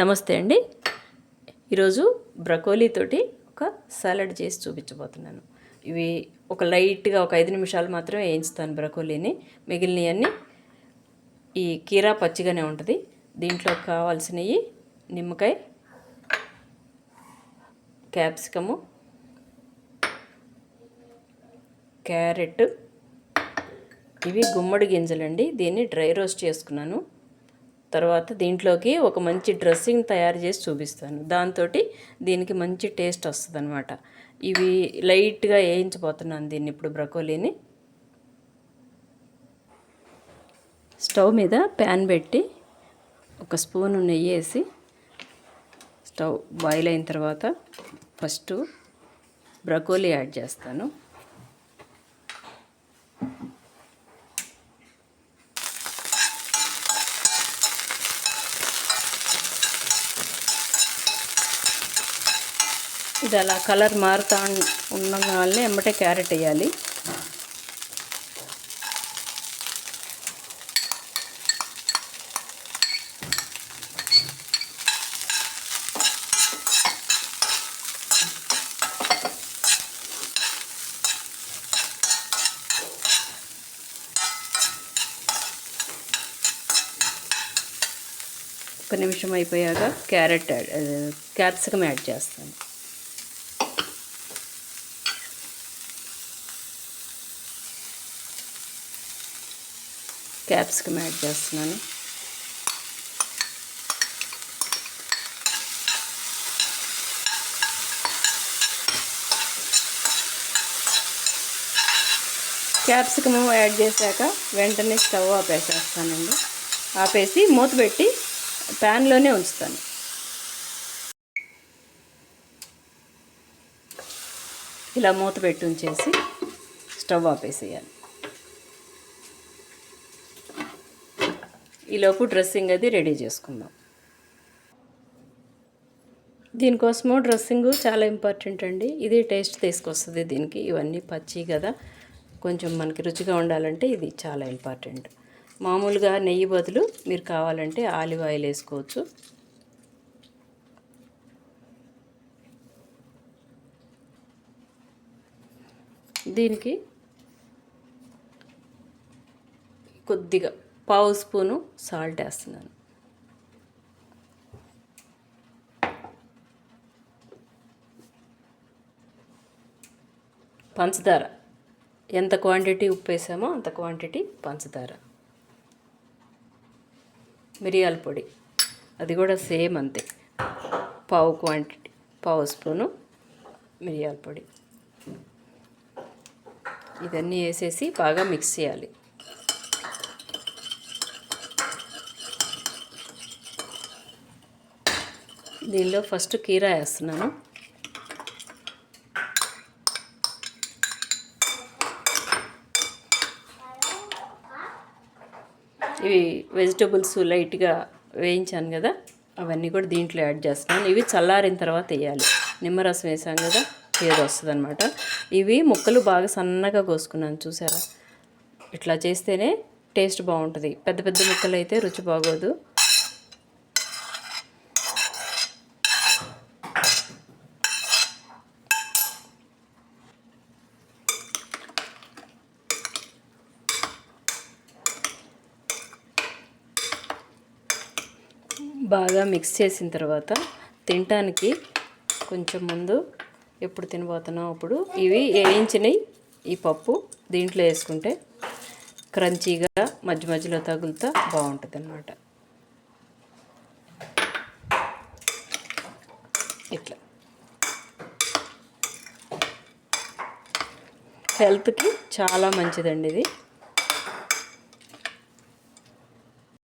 నమస్తే అండి. ఈరోజు బ్రకోలీ తోటి ఒక సాలడ్ చేసి చూపించబోతున్నాను. ఇవి ఒక లైట్గా ఒక 5 నిమిషాలు మాత్రమే వేయించుతాను బ్రకోలీని. మిగిలినవన్నీ ఈ కీరా పచ్చిగానే ఉంటుంది. దీంట్లో కావాల్సినవి నిమ్మకాయ, క్యాప్సికము, క్యారెట్, ఇవి గుమ్మడి గింజలండి. దీన్ని డ్రై రోస్ట్ చేసుకున్నాను. తర్వాత దీంట్లోకి ఒక మంచి డ్రెస్సింగ్ తయారు చేసి చూపిస్తాను. దాంతో దీనికి మంచి టేస్ట్ వస్తుంది అనమాట. ఇవి లైట్గా వేయించబోతున్నాను దీన్ని ఇప్పుడు బ్రకోలీని. స్టవ్ మీద ప్యాన్ పెట్టి ఒక స్పూను నెయ్యి వేసి స్టవ్ బాయిల్ అయిన తర్వాత ఫస్ట్ బ్రకోలీ యాడ్ చేస్తాను. ఇది అలా కలర్ మారుతా ఉన్న వాళ్ళని ఎమ్మటే క్యారెట్ వేయాలి. ఒక నిమిషం అయిపోయాక క్యాప్సికమ్ యాడ్ చేస్తాను. క్యాప్సికమ్ యాడ్ చేస్తున్నాను. క్యాప్సికమ్ యాడ్ చేశాక వెంటనే స్టవ్ ఆపేసేస్తానండి. ఆపేసి మూత పెట్టి ప్యాన్లోనే ఉంచుతాను. ఇలా మూత పెట్టి ఉంచేసి స్టవ్ ఆపేసేయాలి. ఈలోపు డ్రెస్సింగ్ అది రెడీ చేసుకుందాం. దీనికోసము డ్రెస్సింగ్ చాలా ఇంపార్టెంట్ అండి. ఇది టేస్ట్ తీసుకొస్తుంది దీనికి. ఇవన్నీ పచ్చి కదా, కొంచెం మనకి రుచిగా ఉండాలంటే ఇది చాలా ఇంపార్టెంట్. మామూలుగా నెయ్యి బదులు మీరు కావాలంటే ఆలివ్ ఆయిల్ వేసుకోవచ్చు. దీనికి కొద్దిగా పావు స్పూను సాల్ట్ వేస్తున్నాను. పంచదార ఎంత క్వాంటిటీ ఉప్పు వేసామో అంత క్వాంటిటీ పంచదార. మిరియాల పొడి అది కూడా సేమ్ అంతే, పావు స్పూను మిరియాల పొడి. ఇవన్నీ వేసేసి బాగా మిక్స్ చేయాలి. దీనిలో ఫస్ట్ కీరా వేస్తున్నాను. ఇవి వెజిటబుల్స్ లైట్గా వేయించాను కదా, అవన్నీ కూడా దీంట్లో యాడ్ చేస్తున్నాను. ఇవి చల్లారిన తర్వాత వేయాలి. నిమ్మరసం వేసాం కదా, చేదు వస్తుంది అనమాట. ఇవి ముక్కలు బాగా సన్నగా కోసుకున్నాను, చూసారా? ఇట్లా చేస్తేనే టేస్ట్ బాగుంటుంది. పెద్ద పెద్ద ముక్కలు అయితే రుచి బాగోదు. బాగా మిక్స్ చేసిన తర్వాత తినటానికి కొంచెం ముందు ఎప్పుడు తినబోతున్నాం అప్పుడు ఇవి వేయించినవి ఈ పప్పు దీంట్లో వేసుకుంటే క్రంచీగా మధ్య మధ్యలో తగులుతా బాగుంటుంది అన్నమాట. ఇట్లా హెల్త్కి చాలా మంచిదండి ఇది.